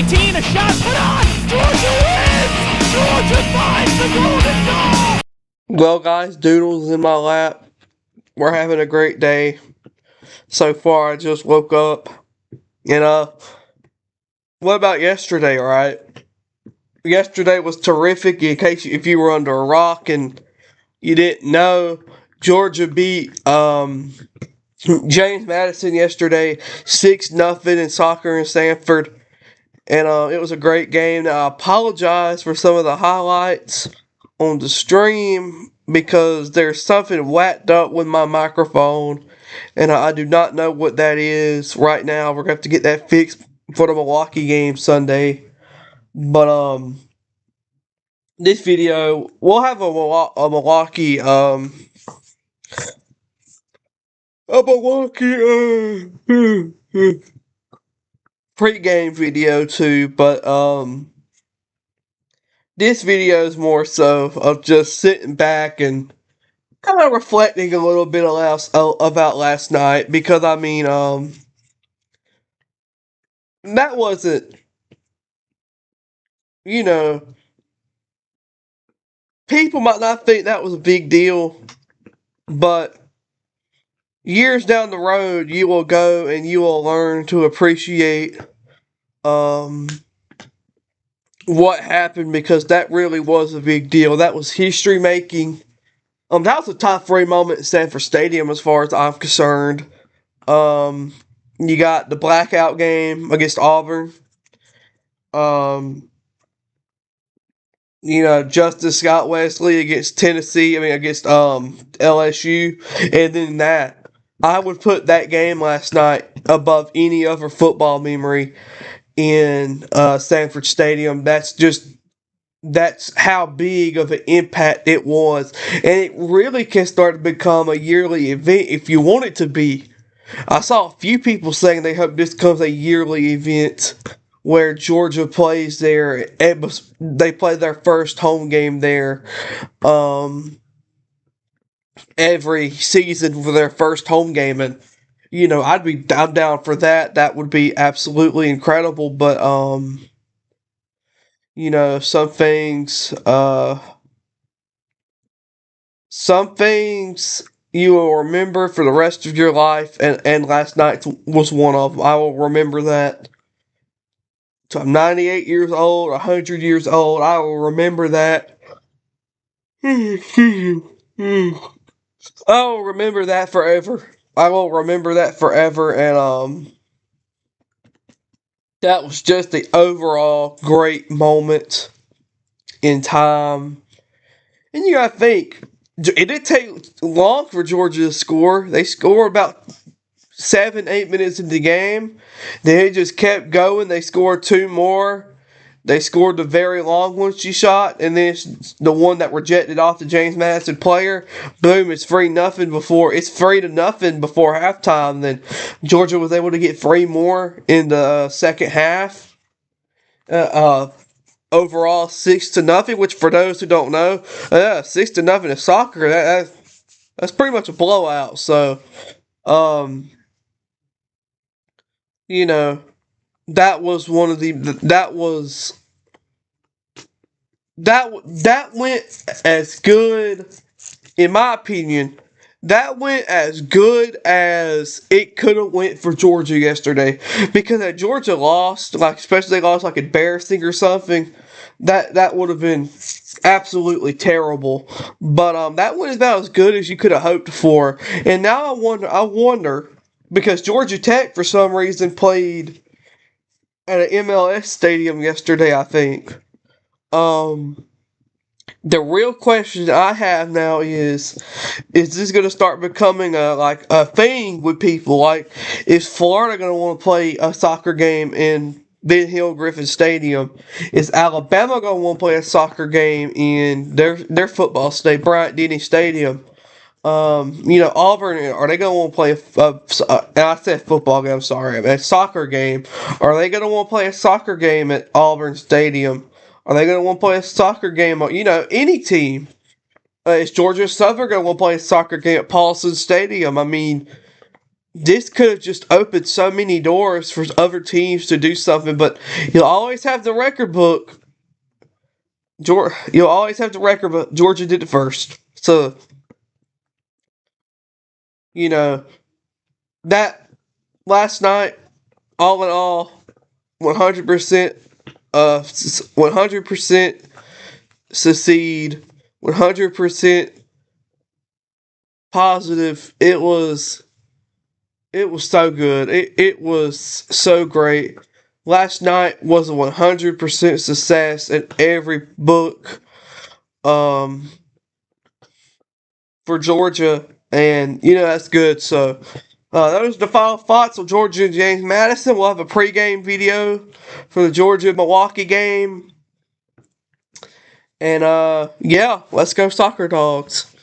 18, a shot put on. Georgia wins. Georgia finds the golden goal. Well, guys, Doodle's in my lap. We're having a great day. So far, I just woke up. What about yesterday, alright? Yesterday was terrific. In case if you were under a rock and you didn't know, Georgia beat James Madison yesterday 6-0 in soccer in Sanford. And it was a great game. Now, I apologize for some of the highlights on the stream because there's something whacked up with my microphone, and I do not know what that is right now. We're going to have to get that fixed for the Milwaukee game Sunday. But this video, we'll have a Milwaukee pre-game video too, but this video is more so of just sitting back and kind of reflecting a little bit about last night, because I mean that wasn't, people might not think that was a big deal, but years down the road you will go and you will learn to appreciate what happened, because that really was a big deal. That was history making. That was a top 3 moment in Sanford Stadium as far as I'm concerned. You got the blackout game against Auburn. Justice Scott Wesley against against LSU, and then that. I would put that game last night above any other football memory in Sanford Stadium. That's how big of an impact it was. And it really can start to become a yearly event if you want it to be. I saw a few people saying they hope this becomes a yearly event where Georgia plays there. They play their first home game there every season for their first home game. And, I'm down for that. That would be absolutely incredible. But, some things you will remember for the rest of your life, and last night was one of them. I will remember that. So I'm 98 years old, 100 years old. I will remember that. I will remember that forever. And that was just the overall great moment in time. And you gotta think, it didn't take long for Georgia to score. They scored about 7-8 minutes into the game. Then it just kept going. They scored 2 more. They scored the very long one she shot, and then it's the one that rejected off the James Madison player. Boom! It's 3-0 before 3-0 before halftime. Then Georgia was able to get 3 more in the second half. Overall 6-0, which for those who don't know, 6-0 in soccer, that's pretty much a blowout. So, that was one of the that went as good, in my opinion. That went as good as it could have went for Georgia yesterday, because if Georgia lost, especially lost embarrassing or something, that would have been absolutely terrible. But that went about as good as you could have hoped for. And now I wonder, because Georgia Tech for some reason played at an MLS stadium yesterday, I think. The real question I have now is this going to start becoming a thing with people? Like, is Florida going to want to play a soccer game in Ben Hill Griffin Stadium? Is Alabama going to want to play a soccer game in their football state, Bryant-Denny Stadium? Auburn, are they going to want to play and I said football game, I'm sorry, a soccer game. Are they going to want to play a soccer game at Auburn Stadium? Are they going to want to play a soccer game? Any team. Is Georgia Southern going to want to play a soccer game at Paulson Stadium? I mean, this could have just opened so many doors for other teams to do something, but you'll always have the record book. You'll always have the record book. Georgia did it first. So, you know, that last night, all in all, 100%, 100% succeed, 100% positive. It was so good. It was so great. Last night was a 100% success in every book for Georgia, and that's good. So those are the final thoughts on Georgia and James Madison. We'll have a pregame video for the Georgia Milwaukee game, and yeah, let's go Soccer Dogs.